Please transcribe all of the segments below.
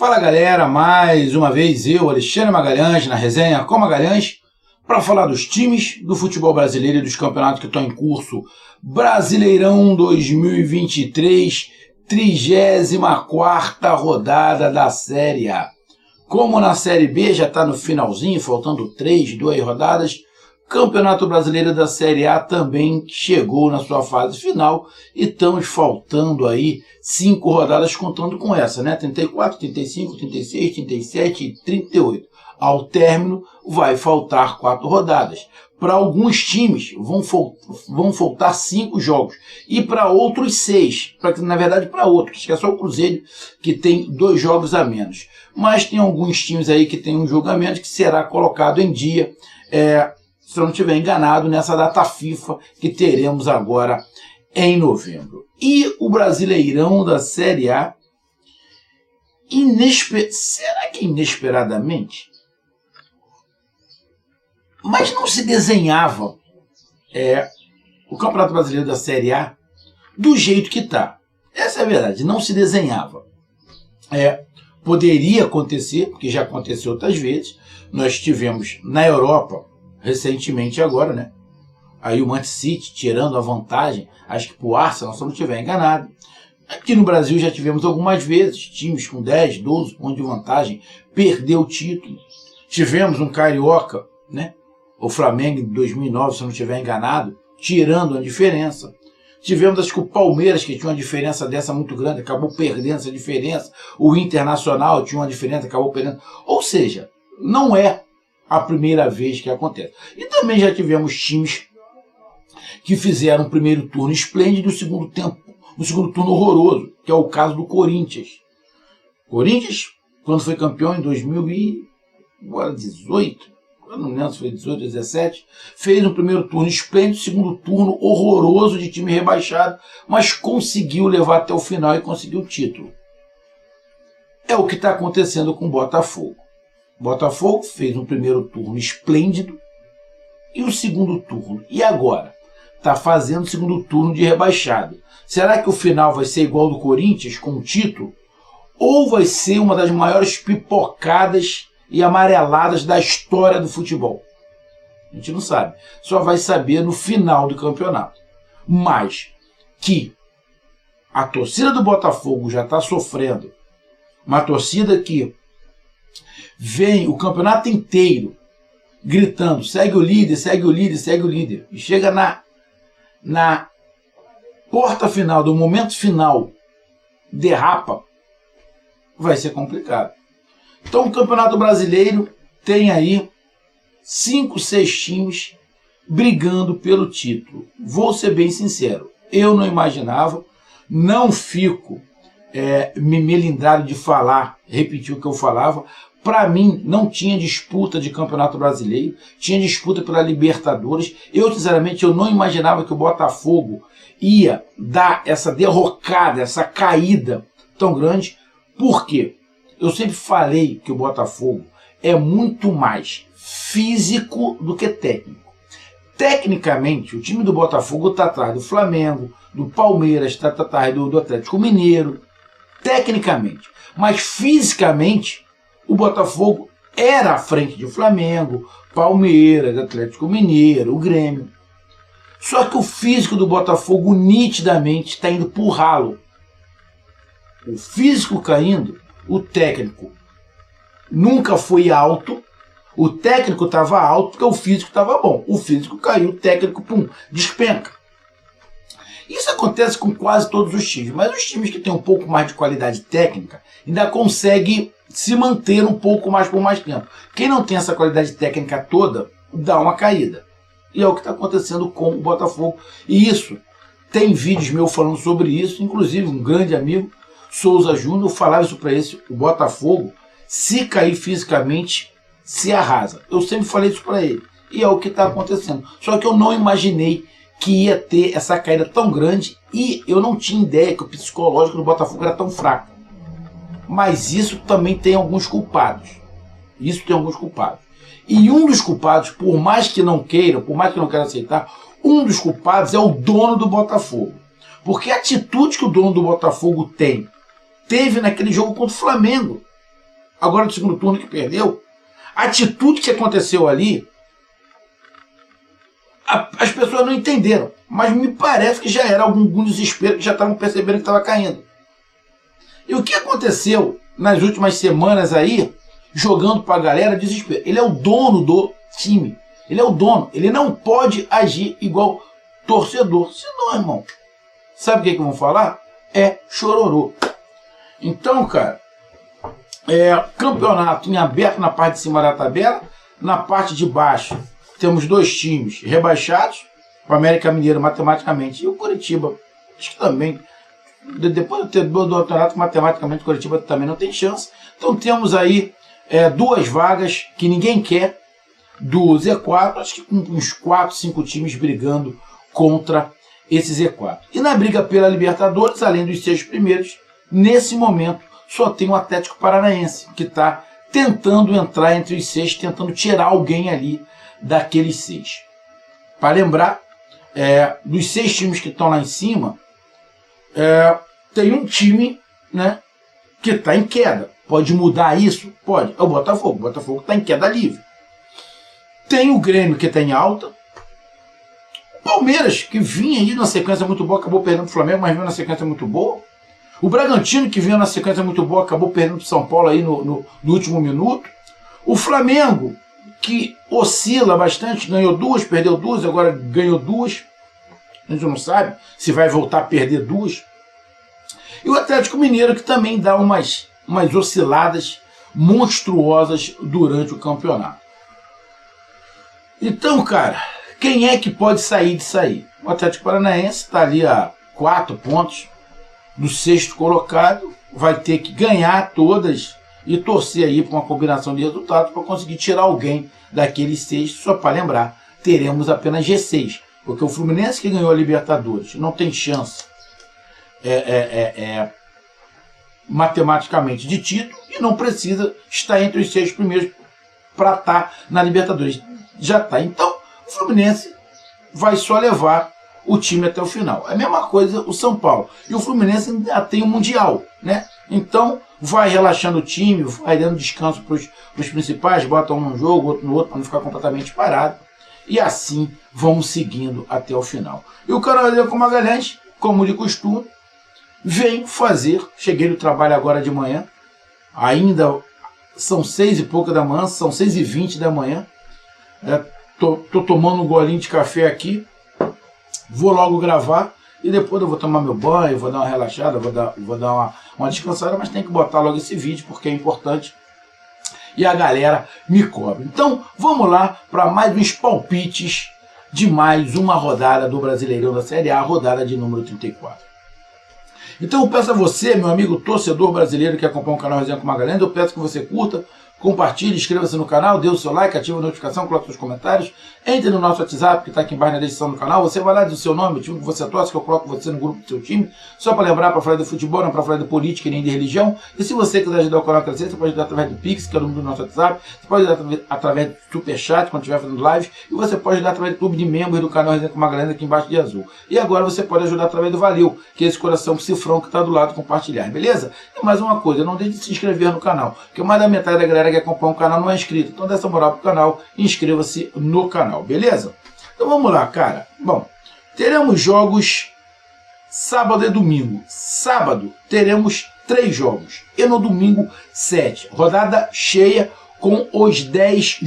Fala galera, mais uma vez eu, Alexandre Magalhães, na resenha com Magalhães, para falar dos times do futebol brasileiro e dos campeonatos que estão em curso. Brasileirão 2023, 34ª rodada da Série A. Como na Série B já está no finalzinho, faltando 2 rodadas, Campeonato Brasileiro da Série A também chegou na sua fase final e estamos faltando aí 5 rodadas contando com essa, né? 34, 35, 36, 37 e 38. Ao término vai faltar 4 rodadas. Para alguns times vão faltar 5 jogos e para outros 6. Na verdade para outros, que é só o Cruzeiro que tem 2 jogos a menos. Mas tem alguns times aí que tem um jogo a menos que será colocado em dia, se eu não estiver enganado, nessa data FIFA que teremos agora em novembro. E o Brasileirão da Série A, será que inesperadamente? Mas não se desenhava o Campeonato Brasileiro da Série A do jeito que está. Essa é a verdade, não se desenhava. Poderia acontecer, porque já aconteceu outras vezes. Nós tivemos na Europa, recentemente agora, né? Aí o Manchester City tirando a vantagem, acho que para o Arsenal, se eu não estiver enganado. Aqui no Brasil já tivemos algumas vezes, times com 10, 12 pontos de vantagem, perdeu o título. Tivemos um Carioca, né? O Flamengo em 2009, se eu não estiver enganado, tirando a diferença. Tivemos, acho que o Palmeiras, que tinha uma diferença dessa muito grande, acabou perdendo essa diferença. O Internacional tinha uma diferença, acabou perdendo. Ou seja, não é a primeira vez que acontece. E também já tivemos times que fizeram o primeiro turno esplêndido e o segundo turno horroroso, que é o caso do Corinthians. Corinthians, quando foi campeão em 2018, eu não lembro se foi 18 ou 17, fez um primeiro turno esplêndido, segundo turno horroroso de time rebaixado, mas conseguiu levar até o final e conseguiu o título. É o que está acontecendo com o Botafogo. Botafogo fez um primeiro turno esplêndido e o segundo turno. E agora? Está fazendo o segundo turno de rebaixado. Será que o final vai ser igual ao do Corinthians, com o título? Ou vai ser uma das maiores pipocadas e amareladas da história do futebol? A gente não sabe. Só vai saber no final do campeonato. Mas que a torcida do Botafogo já está sofrendo. Uma torcida que vem o campeonato inteiro gritando, segue o líder, segue o líder, segue o líder. E chega na porta final, do momento final, derrapa, vai ser complicado. Então o Campeonato Brasileiro tem aí 5, 6 times brigando pelo título. Vou ser bem sincero, eu não imaginava, não fico me melindrado de falar, repetir o que eu falava. Para mim, não tinha disputa de Campeonato Brasileiro, tinha disputa pela Libertadores. Eu, sinceramente, eu não imaginava que o Botafogo ia dar essa derrocada, essa caída tão grande. Por quê? Eu sempre falei que o Botafogo é muito mais físico do que técnico. Tecnicamente, o time do Botafogo está atrás do Flamengo, do Palmeiras, está atrás do Atlético Mineiro, tecnicamente. Mas fisicamente, o Botafogo era à frente de Flamengo, Palmeiras, Atlético Mineiro, o Grêmio. Só que o físico do Botafogo nitidamente está indo por ralo. O físico caindo, o técnico nunca foi alto. O técnico estava alto porque o físico estava bom. O físico caiu, o técnico, pum, despenca. Isso acontece com quase todos os times, mas os times que têm um pouco mais de qualidade técnica ainda conseguem se manter um pouco mais por mais tempo. Quem não tem essa qualidade técnica toda, dá uma caída. E é o que está acontecendo com o Botafogo. E isso, tem vídeos meus falando sobre isso, inclusive um grande amigo, Souza Júnior, falava isso para esse, o Botafogo, se cair fisicamente, se arrasa. Eu sempre falei isso para ele. E é o que está acontecendo. Só que eu não imaginei que ia ter essa caída tão grande e eu não tinha ideia que o psicológico do Botafogo era tão fraco. Mas isso também tem alguns culpados. Isso tem alguns culpados. E um dos culpados, por mais que não queira aceitar, um dos culpados é o dono do Botafogo. Porque a atitude que o dono do Botafogo teve naquele jogo contra o Flamengo. agora do segundo turno que perdeu, a atitude que aconteceu ali, as pessoas não entenderam, mas me parece que já era algum desespero, que já estavam percebendo que estava caindo. E o que aconteceu nas últimas semanas aí, jogando para a galera, desespero. Ele é o dono do time, ele é o dono, ele não pode agir igual torcedor, senão, irmão, sabe o que vão falar? É chororô. Então, cara, campeonato em aberto na parte de cima da tabela, na parte de baixo temos dois times rebaixados, o América Mineiro matematicamente e o Curitiba, acho que também, depois de ter do campeonato, matematicamente o Curitiba também não tem chance. Então temos aí duas vagas que ninguém quer do Z4, acho que com uns 4, 5 times brigando contra esse Z4. E na briga pela Libertadores, além dos 6 primeiros, nesse momento só tem o Atlético Paranaense, que está tentando entrar entre os 6, tentando tirar alguém ali daqueles 6. Para lembrar, dos 6 times que estão lá em cima, tem um time, né, que está em queda. Pode mudar isso? Pode. É o Botafogo. O Botafogo está em queda livre. Tem o Grêmio, que está em alta. O Palmeiras, que vinha aí na sequência muito boa, acabou perdendo para o Flamengo, mas vinha na sequência muito boa. O Bragantino, que vinha na sequência muito boa, acabou perdendo para o São Paulo aí no último minuto. O Flamengo, que oscila bastante, ganhou 2, perdeu 2, agora ganhou 2. A gente não sabe se vai voltar a perder 2. E o Atlético Mineiro, que também dá umas osciladas monstruosas durante o campeonato. Então, cara, quem é que pode sair disso aí? O Atlético Paranaense está ali a 4 pontos do 6º colocado, vai ter que ganhar todas e torcer aí para uma combinação de resultados para conseguir tirar alguém daqueles 6. Só para lembrar, teremos apenas G6, porque o Fluminense, que ganhou a Libertadores, não tem chance matematicamente de título e não precisa estar entre os 6 primeiros para estar na Libertadores. Já está. Então, o Fluminense vai só levar o time até o final. É a mesma coisa o São Paulo. E o Fluminense ainda tem o Mundial, né? Então, vai relaxando o time, vai dando descanso para os principais, bota um num jogo, outro no outro, para não ficar completamente parado. E assim vamos seguindo até o final. E o Carolina com Magalhães, como de costume, vem fazer. Cheguei no trabalho agora de manhã, ainda são 6 e pouca da manhã, são 6h20 da manhã. Tô tomando um golinho de café aqui, vou logo gravar e depois eu vou tomar meu banho, vou dar uma relaxada, vou dar uma descansada, mas tem que botar logo esse vídeo porque é importante e a galera me cobra. Então vamos lá para mais uns palpites de mais uma rodada do Brasileirão da Série A, rodada de número 34. Então eu peço a você, meu amigo torcedor brasileiro que acompanha o canal Resenha com Magalhães, eu peço que você curta, compartilhe, inscreva-se no canal, dê o seu like, ative a notificação, coloque seus comentários, entre no nosso WhatsApp que está aqui embaixo na descrição do canal, você vai lá, diz o seu nome, o time que você torce, que eu coloco você no grupo do seu time, só para lembrar, para falar de futebol, não para falar de política nem de religião. E se você quiser ajudar o canal a crescer, você pode ajudar através do Pix, que é o número do nosso WhatsApp, você pode ajudar através do Superchat, quando estiver fazendo live, e você pode ajudar através do clube de membros do canal Resenha com Magalhães aqui embaixo de azul. E agora você pode ajudar através do Valeu, que é esse coração cifrão que está do lado, compartilhar, beleza? E mais uma coisa, não deixe de se inscrever no canal, porque mais da metade da galera que acompanha o canal não é inscrito, então dê essa moral pro canal e inscreva-se no canal, beleza? Então vamos lá, cara. Bom, teremos jogos sábado e domingo. Sábado teremos 3 jogos e no domingo 7. Rodada cheia com os 10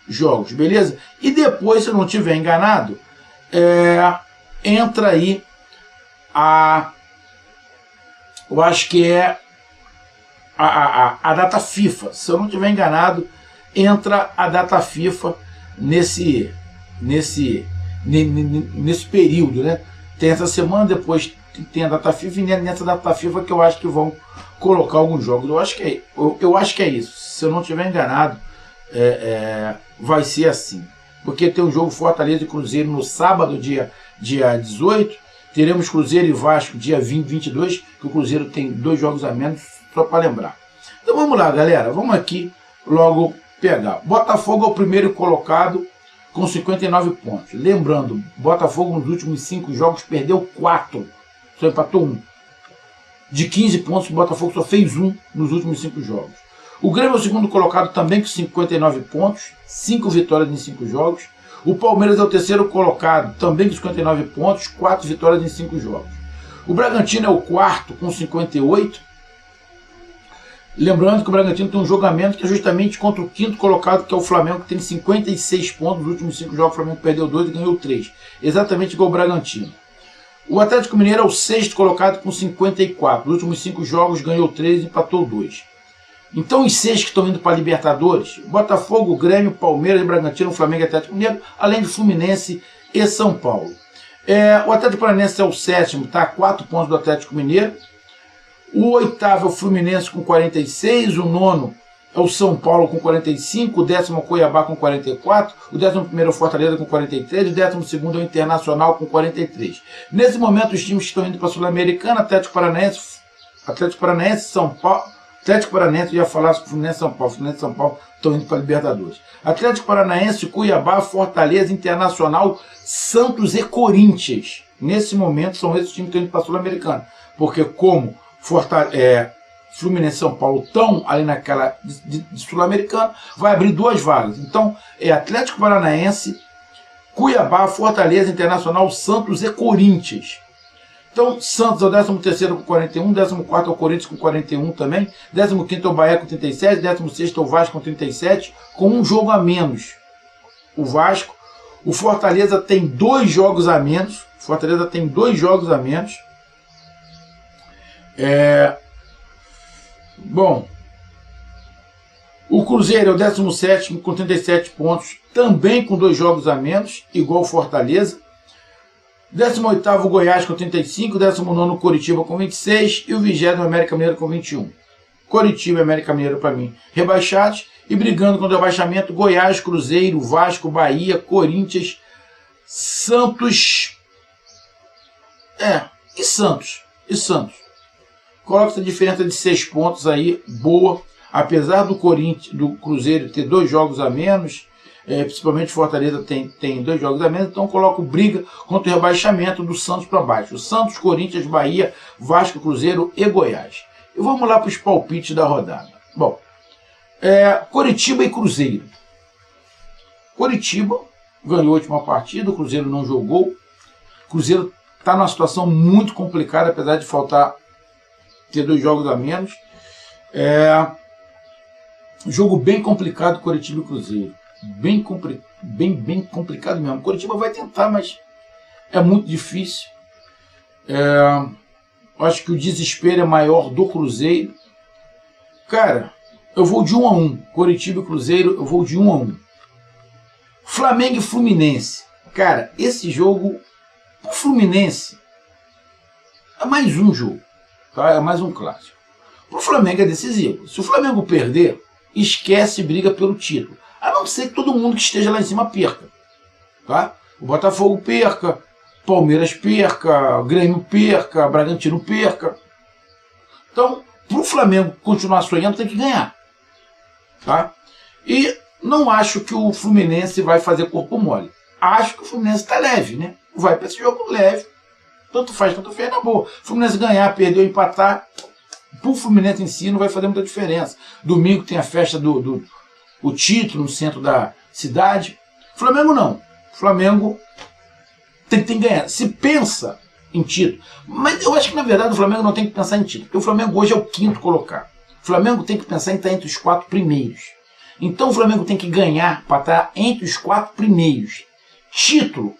jogos. Beleza? E depois, se eu não estiver enganado, entra aí eu acho que é a data FIFA. Se eu não estiver enganado, entra a data FIFA nesse período, né? Tem essa semana, depois tem a data FIFA, e nessa data FIFA que eu acho que vão colocar alguns jogos. Eu acho que é isso. Se eu não estiver enganado, vai ser assim. Porque tem um jogo Fortaleza e Cruzeiro no sábado, dia 18. Teremos Cruzeiro e Vasco dia 20, 22, que o Cruzeiro tem 2 jogos a menos, só para lembrar. Então vamos lá, galera. Vamos aqui logo pegar. Botafogo é o primeiro colocado com 59 pontos. Lembrando, Botafogo nos últimos 5 jogos perdeu 4, só empatou 1. de 15 pontos, o Botafogo só fez 1 nos últimos 5 jogos. O Grêmio é o segundo colocado também com 59 pontos, 5 vitórias em 5 jogos. O Palmeiras é o terceiro colocado também com 59 pontos, 4 vitórias em 5 jogos. O Bragantino é o quarto com 58. Lembrando que o Bragantino tem um jogamento que é justamente contra o quinto colocado, que é o Flamengo, que tem 56 pontos. Nos últimos 5 jogos o Flamengo perdeu 2 e ganhou 3. Exatamente igual o Bragantino. O Atlético Mineiro é o sexto colocado com 54. Nos últimos 5 jogos ganhou 3 e empatou 2. Então os 6 que estão indo para a Libertadores, Botafogo, Grêmio, Palmeiras, Bragantino, Flamengo e Atlético Mineiro, além de Fluminense e São Paulo. O Atlético Paranaense é o sétimo, está a 4 pontos do Atlético Mineiro. O oitavo é o Fluminense com 46, o nono é o São Paulo com 45, o décimo é o Cuiabá com 44, o 11º é o Fortaleza com 43, o 12º é o Internacional com 43. Nesse momento os times que estão indo para a Sul-Americana, Atlético Paranaense, São Paulo, Atlético Paranaense, eu ia falar sobre Fluminense e São Paulo estão indo para a Libertadores. Atlético Paranaense, Cuiabá, Fortaleza, Internacional, Santos e Corinthians. Nesse momento são esses times que estão indo para a Sul-Americana. Porque como Fluminense e São Paulo estão ali naquela de Sul-Americana, vai abrir 2 vagas. Então é Atlético Paranaense, Cuiabá, Fortaleza, Internacional, Santos e Corinthians. Então, Santos é o 13º com 41, 14º é o Corinthians com 41 também, 15º é o Bahia com 37, 16º é o Vasco com 37, com um jogo a menos. O Vasco, o Fortaleza tem 2 jogos a menos, Bom, o Cruzeiro é o 17º com 37 pontos, também com 2 jogos a menos, igual o Fortaleza. 18º Goiás com 35, 19º Coritiba com 26 e o 20º América Mineiro com 21. Coritiba e América Mineiro, para mim, rebaixados, e brigando contra o rebaixamento, Goiás, Cruzeiro, Vasco, Bahia, Corinthians, Santos, e Santos. Coloca essa diferença de 6 pontos aí, boa, apesar do Cruzeiro ter 2 jogos a menos, principalmente Fortaleza tem 2 jogos a menos, então coloco briga contra o rebaixamento do Santos para baixo. Santos, Corinthians, Bahia, Vasco, Cruzeiro e Goiás. E vamos lá para os palpites da rodada. Bom, Coritiba e Cruzeiro. Coritiba ganhou a última partida, o Cruzeiro não jogou. O Cruzeiro está numa situação muito complicada, apesar de ter 2 jogos a menos. Jogo bem complicado, Coritiba e Cruzeiro. Bem complicado mesmo. Coritiba vai tentar, mas é muito difícil. Acho que o desespero é maior do Cruzeiro. Cara, eu vou de 1-1. Coritiba e Cruzeiro, eu vou de 1-1. Flamengo e Fluminense. Cara, esse jogo, o Fluminense, é mais um jogo. Tá? É mais um clássico. O Flamengo é decisivo. Se o Flamengo perder, esquece briga pelo título. A não ser que todo mundo que esteja lá em cima perca. Tá? O Botafogo perca, Palmeiras perca, Grêmio perca, Bragantino perca. Então, para o Flamengo continuar sonhando, tem que ganhar. Tá? E não acho que o Fluminense vai fazer corpo mole. Acho que o Fluminense está leve, né? Vai para esse jogo leve. Tanto faz na boa. O Fluminense ganhar, perder ou empatar, para o Fluminense em si não vai fazer muita diferença. Domingo tem a festa o título no centro da cidade. Flamengo não. Flamengo tem que ganhar. Se pensa em título. Mas eu acho que na verdade o Flamengo não tem que pensar em título. Porque o Flamengo hoje é o 5º colocado. O Flamengo tem que pensar em estar entre os 4 primeiros. Então o Flamengo tem que ganhar para estar entre os 4 primeiros. Título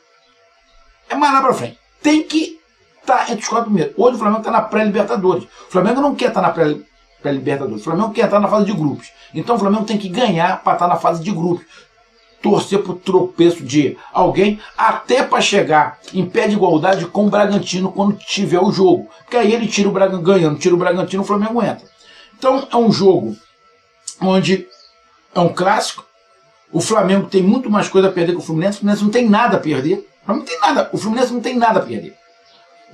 é mais lá para frente. Tem que estar entre os 4 primeiros. Hoje o Flamengo está na pré-Libertadores. O Flamengo não quer estar na pré-Libertadores. O Flamengo quer estar na fase de grupos. Então o Flamengo tem que ganhar para estar na fase de grupos. Torcer para o tropeço de alguém, até para chegar em pé de igualdade com o Bragantino quando tiver o jogo. Porque aí ele tira o Bragantino, ganhando, tira o Bragantino, o Flamengo entra. Então é um jogo onde é um clássico. O Flamengo tem muito mais coisa a perder que o Fluminense. O Fluminense não tem nada a perder. O Flamengo não tem nada. O Fluminense não tem nada a perder.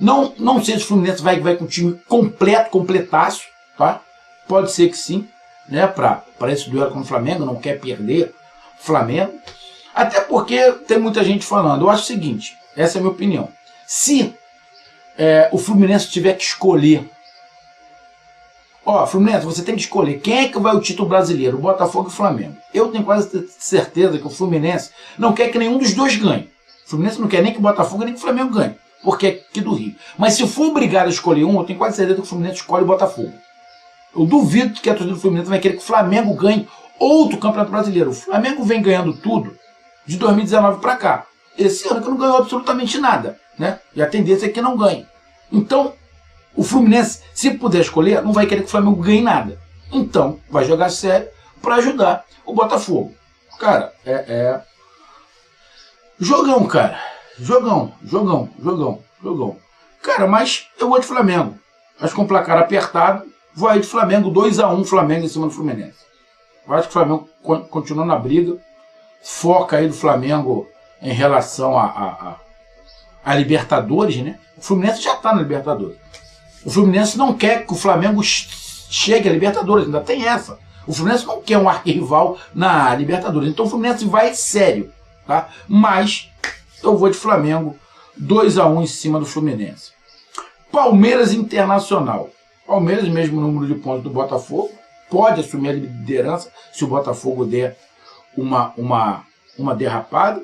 Não sei se o Fluminense vai com o time completaço, tá? Pode ser que sim, né? Para esse duelo com o Flamengo, não quer perder o Flamengo. Até porque tem muita gente falando. Eu acho o seguinte, essa é a minha opinião. Se o Fluminense tiver que escolher Ó, Fluminense, você tem que escolher quem é que vai ao título brasileiro, o Botafogo e o Flamengo. Eu tenho quase certeza que o Fluminense não quer que nenhum dos dois ganhe. O Fluminense não quer nem que o Botafogo nem que o Flamengo ganhe, porque é aqui do Rio. Mas se for obrigado a escolher um, eu tenho quase certeza que o Fluminense escolhe o Botafogo. Eu duvido que a torcida do Fluminense vai querer que o Flamengo ganhe outro campeonato brasileiro. O Flamengo vem ganhando tudo de 2019 para cá. Esse ano que não ganhou absolutamente nada, né? E a tendência é que não ganhe. Então, o Fluminense, se puder escolher, não vai querer que o Flamengo ganhe nada. Então, vai jogar sério para ajudar o Botafogo. Cara, jogão, cara. Jogão. Cara, mas eu vou de Flamengo. Acho que com um placar apertado, vou aí de Flamengo, 2-1 Flamengo em cima do Fluminense. Eu acho que o Flamengo continua na briga. Foca aí do Flamengo em relação a Libertadores, né? O Fluminense já está na Libertadores. O Fluminense não quer que o Flamengo chegue à Libertadores, ainda tem essa. O Fluminense não quer um arquirrival na Libertadores. Então o Fluminense vai sério, tá? Mas eu vou de Flamengo, 2-1 em cima do Fluminense. Palmeiras Internacional. Palmeiras, mesmo número de pontos do Botafogo, pode assumir a liderança se o Botafogo der uma derrapada.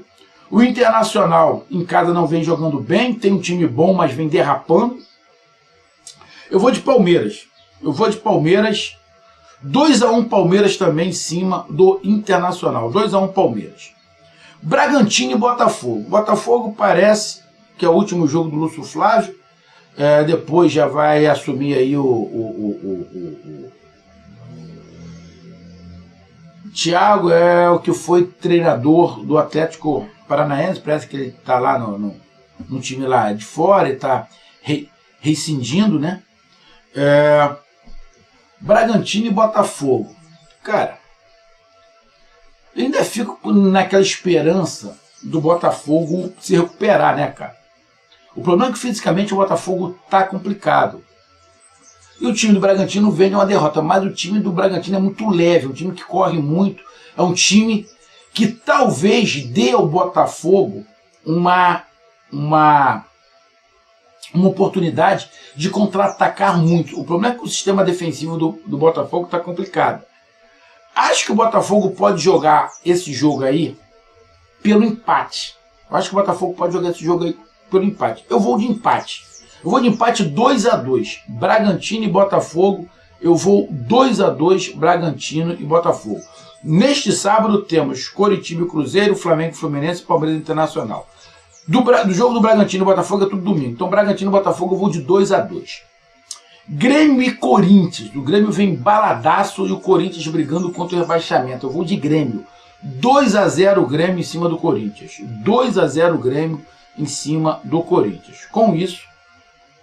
O Internacional em casa não vem jogando bem, tem um time bom, mas vem derrapando. Eu vou de Palmeiras. 2-1 Palmeiras também em cima do Internacional. 2-1 Palmeiras. Bragantino e Botafogo. Botafogo parece que é o último jogo do Lúcio Flávio. Depois já vai assumir aí o Thiago, é o que foi treinador do Atlético Paranaense. Parece que ele está lá no time lá de fora e está rescindindo, né? Bragantino e Botafogo. Cara, eu ainda fico naquela esperança do Botafogo se recuperar, né, cara? O problema é que fisicamente o Botafogo tá complicado. E o time do Bragantino vem de uma derrota, mas o time do Bragantino é muito leve, é um time que corre muito, é um time que talvez dê ao Botafogo uma oportunidade de contra-atacar muito. O problema é que o sistema defensivo do Botafogo está complicado. Acho que o Botafogo pode jogar esse jogo aí pelo empate. Acho que o Botafogo pode jogar esse jogo aí pelo empate. Eu vou de empate. Eu vou de empate 2-2. Bragantino e Botafogo. Eu vou 2-2 Bragantino e Botafogo. Neste sábado temos Coritiba e Cruzeiro, Flamengo, Fluminense e Palmeiras Internacional. Do jogo do Bragantino e Botafogo é tudo domingo. Então Bragantino e Botafogo eu vou de 2-2. Grêmio e Corinthians. O Grêmio vem baladaço e o Corinthians brigando contra o rebaixamento. Eu vou de Grêmio. 2-0 Grêmio em cima do Corinthians. 2-0 Grêmio em cima do Corinthians. Com isso,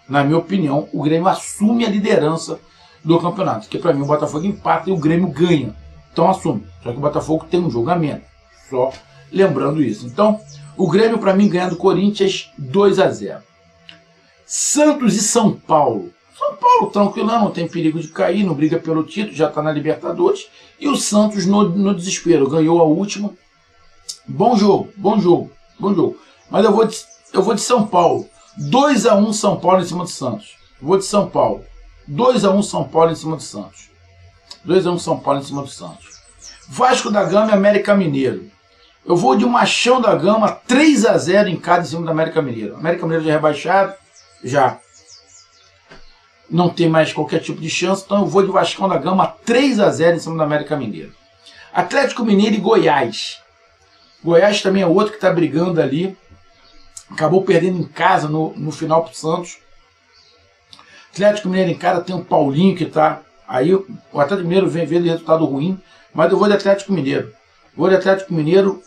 na minha opinião, o Grêmio assume a liderança do campeonato. Porque para mim o Botafogo empata e o Grêmio ganha. Então assume. Só que o Botafogo tem um jogo a menos. Só lembrando isso. Então, o Grêmio para mim ganha do Corinthians 2-0. Santos e São Paulo. São Paulo tranquilão, não tem perigo de cair, não briga pelo título, já está na Libertadores. E o Santos no desespero, ganhou a última. Bom jogo. Mas eu vou de São Paulo. 2-1 São Paulo em cima do Santos. Vou de São Paulo. 2-1 São Paulo em cima do Santos. 2-1 São Paulo em cima do Santos. Vasco da Gama e América Mineiro. Eu vou de Machão da Gama, 3-0 em casa em cima do América Mineiro. América Mineiro já é rebaixado, já não tem mais qualquer tipo de chance, então eu vou de Vascão da Gama, 3-0 em cima do América Mineiro. Atlético Mineiro e Goiás. Goiás também é outro que está brigando ali. Acabou perdendo em casa no final para o Santos. Atlético Mineiro em casa tem o Paulinho que está aí. O Atlético Mineiro vem vendo resultado ruim, mas eu vou de Atlético Mineiro. Vou de Atlético Mineiro,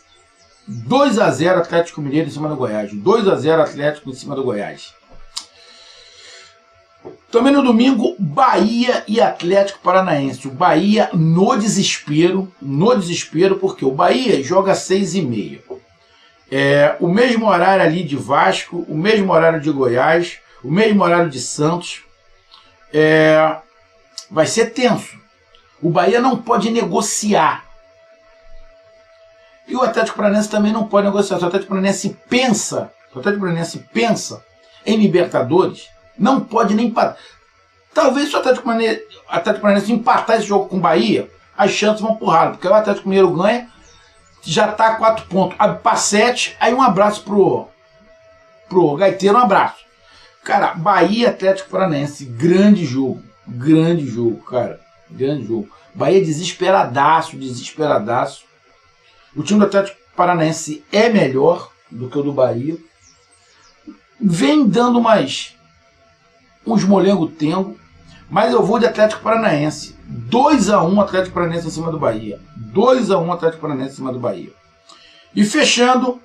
2-0 Atlético Mineiro em cima do Goiás. 2-0 Atlético em cima do Goiás. Também no domingo, Bahia e Atlético Paranaense. O Bahia no desespero, porque o Bahia joga às 6h30. O mesmo horário ali de Vasco, o mesmo horário de Goiás, o mesmo horário de Santos. Vai ser tenso. O Bahia não pode negociar. E o Atlético Paranaense também não pode negociar. Se o Atlético Paranaense pensa em Libertadores, não pode nem parar. Talvez se o Atlético Paranaense empatar esse jogo com o Bahia, as chances vão pro ralo, porque o Atlético Mineiro ganha, já tá a 4 pontos, abre pra 7, aí um abraço pro Gaiteiro, um abraço. Cara, Bahia e Atlético Paranaense, grande jogo, cara, grande jogo. Bahia desesperadaço. O time do Atlético Paranaense é melhor do que o do Bahia. Vem dando uns molengo-tengo, mas eu vou de Atlético Paranaense. 2-1 Atlético Paranaense em cima do Bahia. 2-1 Atlético Paranaense em cima do Bahia. E fechando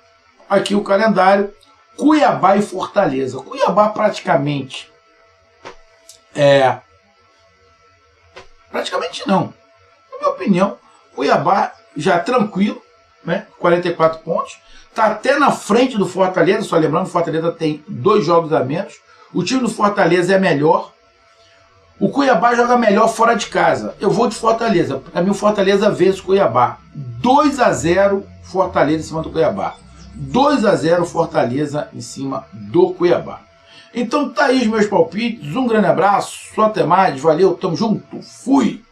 aqui o calendário, Cuiabá e Fortaleza. Cuiabá praticamente não. Na minha opinião, Cuiabá já tranquilo, né? 44 pontos. Está até na frente do Fortaleza, só lembrando, o Fortaleza tem 2 jogos a menos. O time do Fortaleza é melhor. O Cuiabá joga melhor fora de casa. Eu vou de Fortaleza. Para mim, o Fortaleza vence o Cuiabá. 2-0 Fortaleza em cima do Cuiabá. 2-0 Fortaleza em cima do Cuiabá. Então tá aí os meus palpites. Um grande abraço. Só até mais. Valeu, tamo junto. Fui!